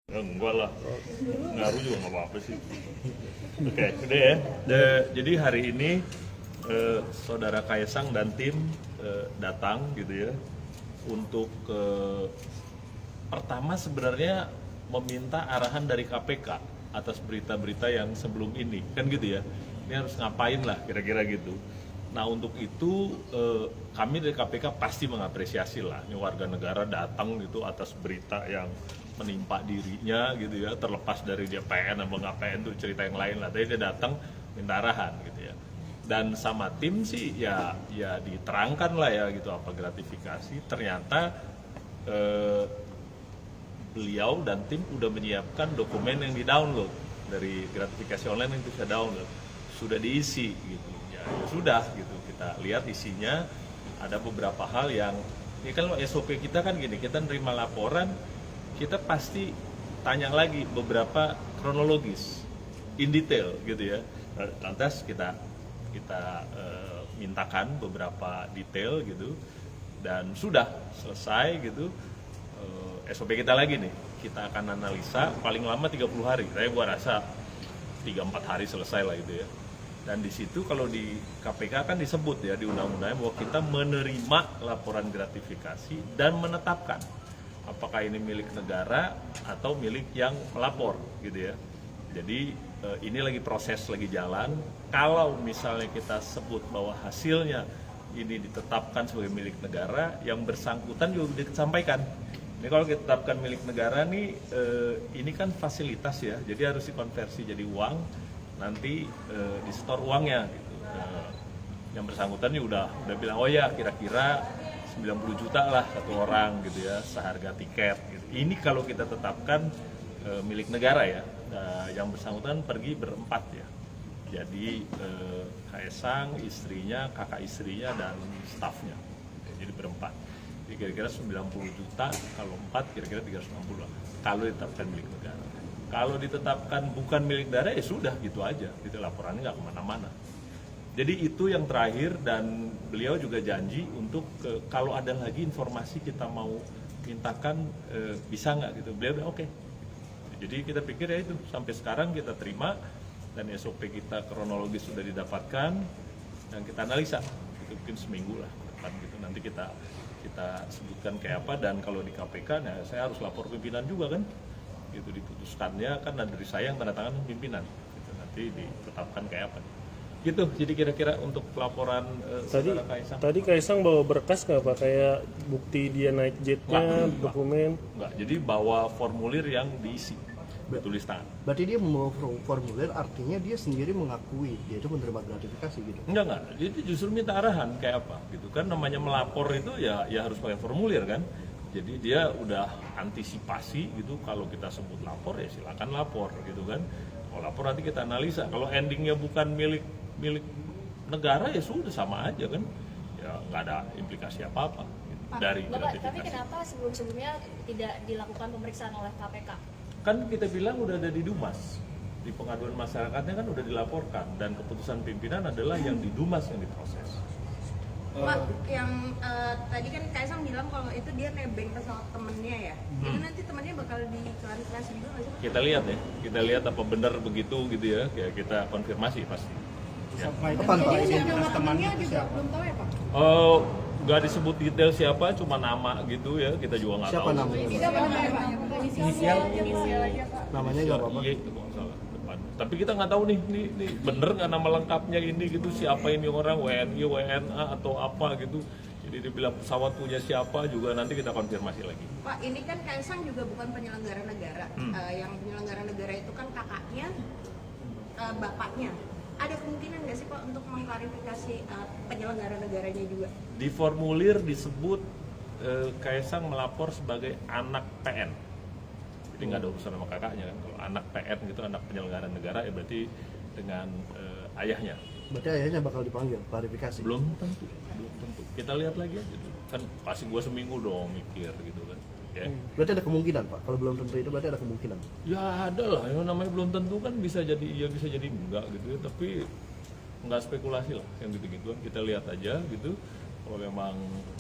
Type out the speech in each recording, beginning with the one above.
Ya, enggak lah, ngaruh juga nggak apa-apa sih. Oke, udah ya. Jadi hari ini saudara Kaisang dan tim datang gitu ya untuk pertama sebenarnya meminta arahan dari KPK atas berita-berita yang sebelum ini, kan gitu ya. Ini harus ngapain lah kira-kira gitu. Nah untuk itu kami dari KPK pasti mengapresiasi lah, ini warga negara datang gitu atas berita yang menimpa dirinya gitu ya, terlepas dari dia PN atau nggak PN itu cerita yang lain lah. Tapi dia datang minta arahan gitu ya. Dan sama tim sih ya diterangkan lah ya gitu apa gratifikasi. Ternyata beliau dan tim udah menyiapkan dokumen yang di-download dari gratifikasi online yang bisa download, sudah diisi gitu. Ya sudah gitu, kita lihat isinya. Ada beberapa hal yang ini kan SOP kita kan gini, kita nerima laporan kita pasti tanya lagi beberapa kronologis in detail gitu ya. Lantas kita mintakan beberapa detail gitu, dan sudah selesai gitu. SOP kita lagi nih, kita akan analisa paling lama 30 hari. Saya gua rasa 3-4 hari selesai lah gitu ya. Dan di situ kalau di KPK kan disebut ya di undang-undangnya bahwa kita menerima laporan gratifikasi dan menetapkan apakah ini milik negara atau milik yang melapor gitu ya. Jadi ini lagi proses, lagi jalan. Kalau misalnya kita sebut bahwa hasilnya ini ditetapkan sebagai milik negara, yang bersangkutan juga disampaikan. Ini kalau kita tetapkan milik negara nih, ini kan fasilitas ya, jadi harus dikonversi jadi uang, nanti di-store uangnya gitu. Yang bersangkutan nih udah bilang, oh ya kira-kira 90 juta lah satu orang gitu ya, seharga tiket gitu. Ini kalau kita tetapkan milik negara ya, yang bersangkutan pergi berempat ya. Jadi Kaisang, istrinya, kakak istrinya, dan stafnya. Jadi berempat. Jadi kira-kira 90 juta, kalau 4 kira-kira 360 lah. Kalau ditetapkan milik negara. Kalau ditetapkan bukan milik negara ya sudah gitu aja. Itu laporannya nggak kemana-mana. Jadi itu yang terakhir, dan beliau juga janji untuk kalau ada lagi informasi kita mau mintakan bisa nggak gitu. Beliau bilang oke. Jadi kita pikir ya itu sampai sekarang kita terima, dan SOP kita kronologis sudah didapatkan dan kita analisa. Itu mungkin seminggu lah depan gitu. Nanti kita sebutkan kayak apa, dan kalau di KPK nah saya harus lapor pimpinan juga kan. Gitu diputuskannya kan dari saya yang tanda tangan pimpinan. Gitu, nanti ditetapkan kayak apa. Gitu, jadi kira-kira untuk laporan saudara Kaisang. Tadi Kaisang bawa berkas nggak Pak? Kayak bukti dia naik jetnya, dokumen? Enggak, jadi bawa formulir yang diisi, ditulis tangan. Berarti dia membawa formulir, artinya dia sendiri mengakui dia itu menerima gratifikasi gitu. Enggak, jadi justru minta arahan kayak apa gitu kan. Namanya melapor itu ya harus pakai formulir kan. Jadi dia udah antisipasi gitu, kalau kita sebut lapor ya silakan lapor gitu kan. Kalau lapor nanti kita analisa, kalau endingnya bukan milik negara ya sudah sama aja kan, ya nggak ada implikasi apa-apa gitu, dari Bapak, gratifikasi. tapi kenapa sebelum-sebelumnya tidak dilakukan pemeriksaan oleh KPK? Kan kita bilang udah ada di Dumas, di pengaduan masyarakatnya kan udah dilaporkan, dan keputusan pimpinan adalah yang di Dumas yang diproses. Pak, yang tadi kan Kaisang bilang kalau itu dia nebeng pesawat temennya ya, itu nanti temennya bakal diklarifikasi juga nggak sih Pak? Kita lihat ya, kita lihat apa benar begitu gitu ya, kita konfirmasi pasti. Ya. Apa Pak? Jadi nama temennya juga belum tahu ya Pak? Nggak disebut detail siapa, cuma nama gitu ya, kita juga nggak tahu. Siapa namanya? Siapa namanya Pak? Inisial aja Pak. Namanya nggak apa-apa. Iya itu kalau nggak salah depan. Tapi kita nggak tahu nih bener nggak nama lengkapnya ini gitu, siapa ini orang, WNI, WNA atau apa gitu. Jadi dibilang pesawat punya siapa juga nanti kita konfirmasi lagi. Pak, ini kan Kaisang juga bukan penyelenggara negara. Yang penyelenggara negara itu kan kakaknya, bapaknya. Ada kemungkinan nggak sih Pak untuk mengklarifikasi penyelenggara negaranya juga? Di formulir disebut Kaisang melapor sebagai anak PN. Jadi nggak ada urusan sama kakaknya kan. Kalau anak PN gitu, anak penyelenggara negara, ya berarti dengan ayahnya. Berarti ayahnya bakal dipanggil klarifikasi. Belum tentu. Kita lihat lagi aja. Kan pasti gua seminggu dong mikir gitu kan. Ya. Berarti ada kemungkinan Pak. Kalau belum tentu itu berarti ada kemungkinan. Ya ada lah, yang namanya belum tentu kan, bisa jadi iya bisa jadi enggak gitu ya, tapi nggak spekulasi lah yang gitu-gituan, kita lihat aja gitu. Kalau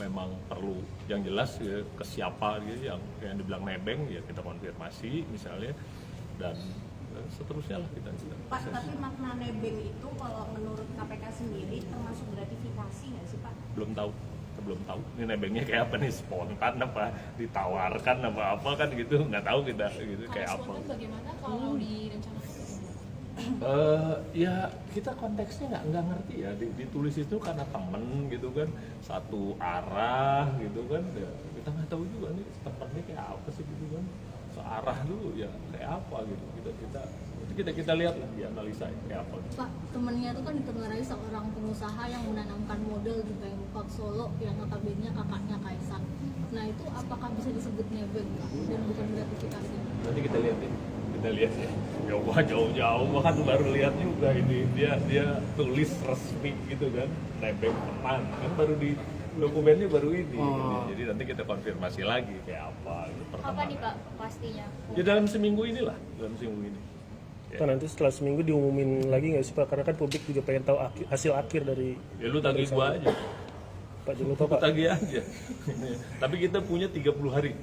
memang perlu yang jelas ya, ke siapa gitu yang dibilang nebeng ya kita konfirmasi misalnya, dan seterusnya lah kita. Pak, tapi makna nebeng itu kalau menurut KPK sendiri termasuk gratifikasi nggak sih Pak? Belum tahu. Ini nebengnya kayak apa nih, spontan apa ditawarkan apa kan gitu, nggak tahu kita gitu kayak apa. Spontan bagaimana kalau direncanakan? Ya kita konteksnya nggak ngerti ya, ditulis itu karena temen gitu kan, satu arah gitu kan ya, kita nggak tahu juga nih tempatnya kayak apa sih gitu kan, searah dulu ya kayak apa gitu, kita lihat lah, dianalisa kayak apa. Pak, temennya itu kan ditengarai seorang pengusaha yang menanamkan modal di Bangkok Solo yang notabene kakaknya Kaisang. Nah itu apakah bisa disebut nebeng Pak dan bukan gratifikasi? Nanti kita lihat ya. Ya wah jauh-jauh kan baru lihat juga ini dia tulis resmi gitu kan, nebeng teman kan baru di dokumennya baru ini. Jadi nanti kita konfirmasi lagi kayak apa gitu, Apa nih Pak pastinya? Ya dalam seminggu ini. Kan nanti setelah seminggu diumumin lagi nggak sih Pak? Karena kan publik juga pengen tahu hasil akhir dari. Ya lu tagih gua aja. Pak jangan lupa Pak. Tagih aja. Tapi kita punya 30 hari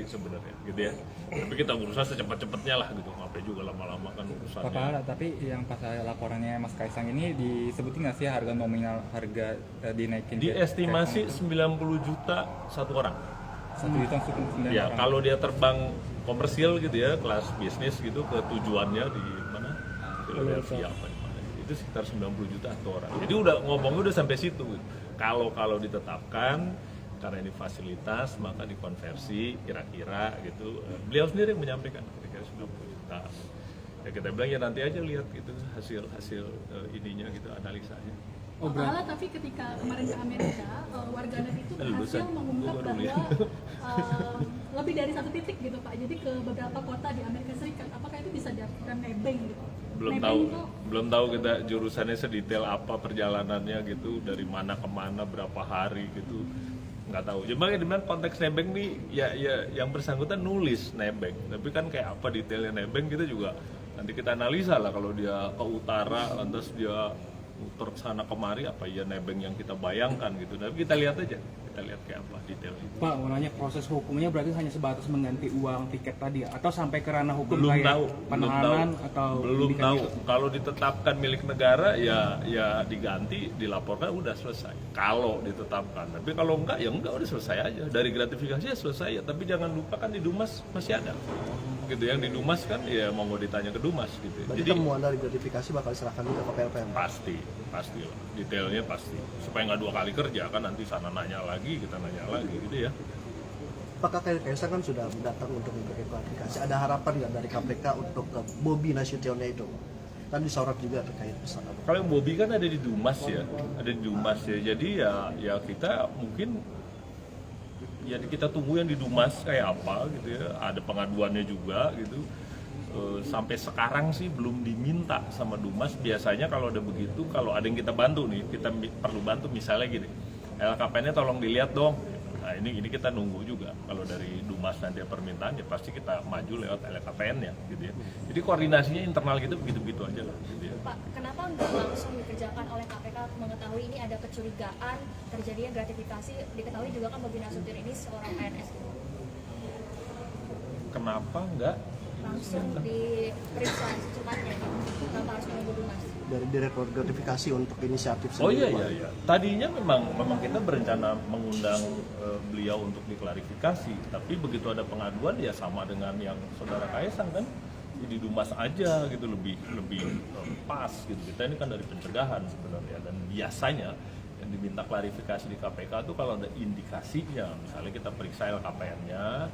sebenarnya gitu ya. Tapi kita berusaha secepat-cepatnya lah gitu. Sampai juga lama-lama kan urusannya. Pak Pahala, tapi yang pas laporannya Mas Kaisang ini disebutin nggak sih harga nominal harga dinaikin? Diestimasi 90 juta satu orang. 1 juta untuk 9 Ya, orang. kalau dia terbang komersial gitu ya, kelas bisnis gitu ke tujuannya di mana? Philadelphia apa di mana. Itu sekitar 90 juta satu orang. Jadi ngomongnya udah sampai situ. Gitu. Kalau ditetapkan karena ini fasilitas maka dikonversi kira-kira gitu. Beliau sendiri yang menyampaikan kira-kira 90 juta. Ya kita bilang ya nanti aja lihat gitu hasil ininya gitu, analisanya. Pak Pahala, tapi ketika kemarin ke Amerika, warganet itu berhasil mengungkap bahwa lebih dari satu titik gitu Pak, jadi ke beberapa kota di Amerika Serikat. Apakah itu bisa diartikan nebeng gitu? Belum tahu kita jurusannya sedetail apa perjalanannya gitu, dari mana ke mana, berapa hari gitu, nggak tahu. Jadi dimana konteks nebeng nih ya yang bersangkutan nulis nebeng, tapi kan kayak apa detailnya nebeng kita juga nanti kita analisa lah. Kalau dia ke utara lantas dia muter sana kemari, apa ya nebeng yang kita bayangkan gitu. Tapi kita lihat aja, kita lihat kayak apa detailnya. Pak, mau nanya proses hukumnya berarti hanya sebatas mengganti uang tiket tadi atau sampai ke ranah hukum Belum kayak tahu, penahanan atau belum pendidikan tahu. gitu? Kalau ditetapkan milik negara ya diganti, dilaporkan udah selesai. Kalau ditetapkan, tapi kalau enggak ya enggak, udah selesai aja. Dari gratifikasi ya selesai ya. Tapi jangan lupa kan di Dumas masih ada. Gitu yang di Dumas kan ya mau ditanya ke Dumas gitu. Berarti Jadi temuan dari gratifikasi bakal diserahkan juga ke PLPM. pasti lah, detailnya pasti. Supaya nggak 2 kali kerja kan, nanti sana nanya lagi, kita nanya lagi gitu ya. Apakah Kaisang kan sudah datang untuk memberikan klarifikasi? Ada harapan nggak dari KPK untuk ke Bobi Nasutionnya itu? Kan disorot juga terkait pesan apa? Kalau Bobi kan ada di Dumas ya, Jadi ya kita mungkin ya kita tunggu yang di Dumas kayak apa gitu ya. Ada pengaduannya juga gitu. Sampai sekarang sih belum diminta sama Dumas. Biasanya kalau ada begitu, kalau ada yang kita bantu nih, kita perlu bantu misalnya gini, LKPN-nya tolong dilihat dong. Nah ini kita nunggu juga. Kalau dari Dumas nanti ada permintaan ya pasti kita maju lewat LKPN-nya gitu ya. Jadi koordinasinya internal gitu begitu aja lah gitu ya. Pak, kenapa nggak langsung dikerjakan oleh KPK mengetahui ini ada kecurigaan terjadinya gratifikasi, diketahui juga kan Bobi Nasution ini seorang PNS gitu. Kenapa nggak Langsung diperiksa secepatnya, kenapa harus menunggu Dumas? Dari Direktur Gratifikasi untuk inisiatif Oh sendiri. iya. Tadinya memang kita berencana mengundang beliau untuk diklarifikasi, tapi begitu ada pengaduan ya sama dengan yang saudara Kaisang kan, di Dumas aja gitu, lebih pas gitu. Kita ini kan dari pencegahan sebenarnya, dan biasanya yang diminta klarifikasi di KPK itu kalau ada indikasinya, misalnya kita periksa LKPN-nya,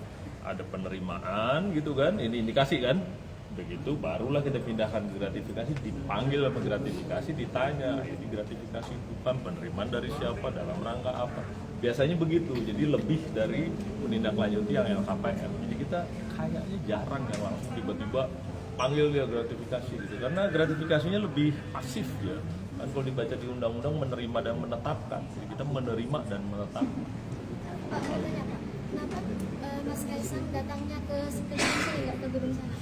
ada penerimaan gitu kan, ini indikasi kan, begitu barulah kita pindahkan ke gratifikasi, dipanggil sama gratifikasi, ditanya ini gratifikasi bukan penerimaan dari siapa, dalam rangka apa, biasanya begitu. Jadi lebih dari menindaklanjuti yang LKPN. Jadi kita kayaknya jarang ya langsung tiba-tiba panggil dia gratifikasi gitu, karena gratifikasinya lebih pasif ya kan. Kalau dibaca di undang-undang menerima dan menetapkan, jadi kita menerima dan menetapkan. Pak, mau tanya Pak, kenapa Mas Kaisang datangnya ke Indonesia nggak ke gedung sana?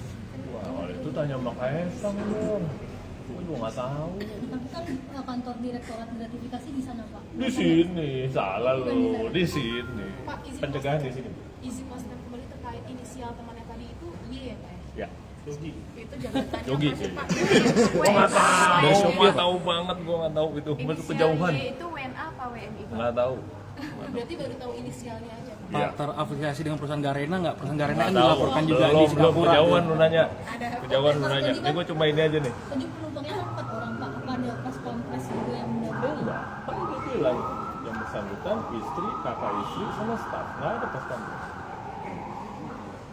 Wah, itu tanya sama Kaisang dong. Gue juga nggak tahu. Tapi kan kantor direktorat gratifikasi di sana Pak. Di sini, salah lo. Di sini. Pak, izin Pencegahan di maksudnya- sini. Izin maksudnya kembali terkait inisial temannya tadi itu Y ya Pak ya? Ya. Yogi. Itu jabatannya Yogi. masih Pak. Gue nggak tahu. Dari Gue sopir. tahu banget. Gue nggak tahu itu. Masuk Inisial kejauhan. Y itu WNA apa WNI Pak? Nggak tahu. Berarti baru tahu inisialnya aja Pak. Iya. Pak, terafiliasi dengan perusahaan Garena nggak? Perusahaan Garena Nggak kan tahu. dilaporkan juga di Belum Singapura. kejauhan lu nanya. Ada Kejauhan lu nanya. Ini gue cuma ini aja nih. Tadi penumpangnya kan 4 orang Pak. Apa ada pas pampres juga yang mendapat? Enggak. Kan gue bilang yang bersangkutan istri, kakak istri, sama staf. Nggak ada pas pampres.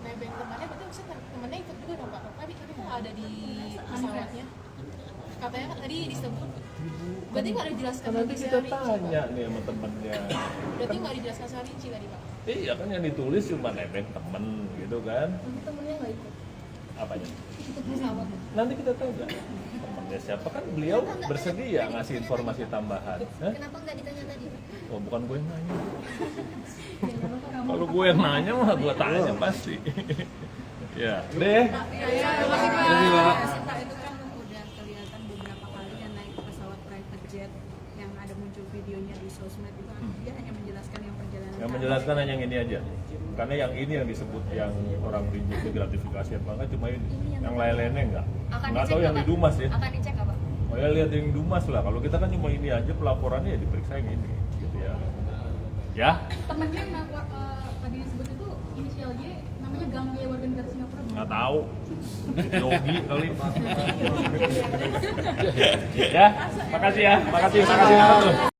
nebeng temannya, berarti maksudnya temannya ikut juga dong Pak? Tadi kok nggak ada di pesawatnya? Katanya kan tadi disebut. Berarti nggak dijelaskan Kan nanti lebih kita secara rinci. tanya nih sama temennya. Berarti nggak dijelaskan secara rinci tadi Pak? Iya kan yang ditulis cuma nebeng temen gitu kan. Tapi temennya nggak ikut. Apanya? Ikut pesawat. Nanti kita tanya temennya siapa, kan beliau bersedia ngasih informasi tambahan. Hah? Kenapa nggak ditanya tadi? Oh bukan gue yang nanya. Kalau gue yang nanya mah gue tanya pasti. Ya, deh. Jadi Pak, Pak, itu kan udah kelihatan beberapa kali yang naik pesawat private jet yang ada muncul videonya di sosmed itu dia hanya menjelaskan yang perjalanan Yang menjelaskan hanya yang ini aja. Karena yang ini yang disebut yang orang rinci gratifikasi apa enggak, cuma ini. Yang lain-lainnya enggak. Akan Enggak dicek tahu yang nggak, di Dumas ya. Akan dicek apa? Oh ya lihat yang di Dumas lah. Kalau kita kan cuma ini aja pelaporannya ya diperiksa yang ini gitu ya. Ya, Temennya yang tadi disebut itu inisial Y, namanya Gang Y warga negara Singapura. nggak tahu. Yogi kali. Ya, makasih ya. Makasih.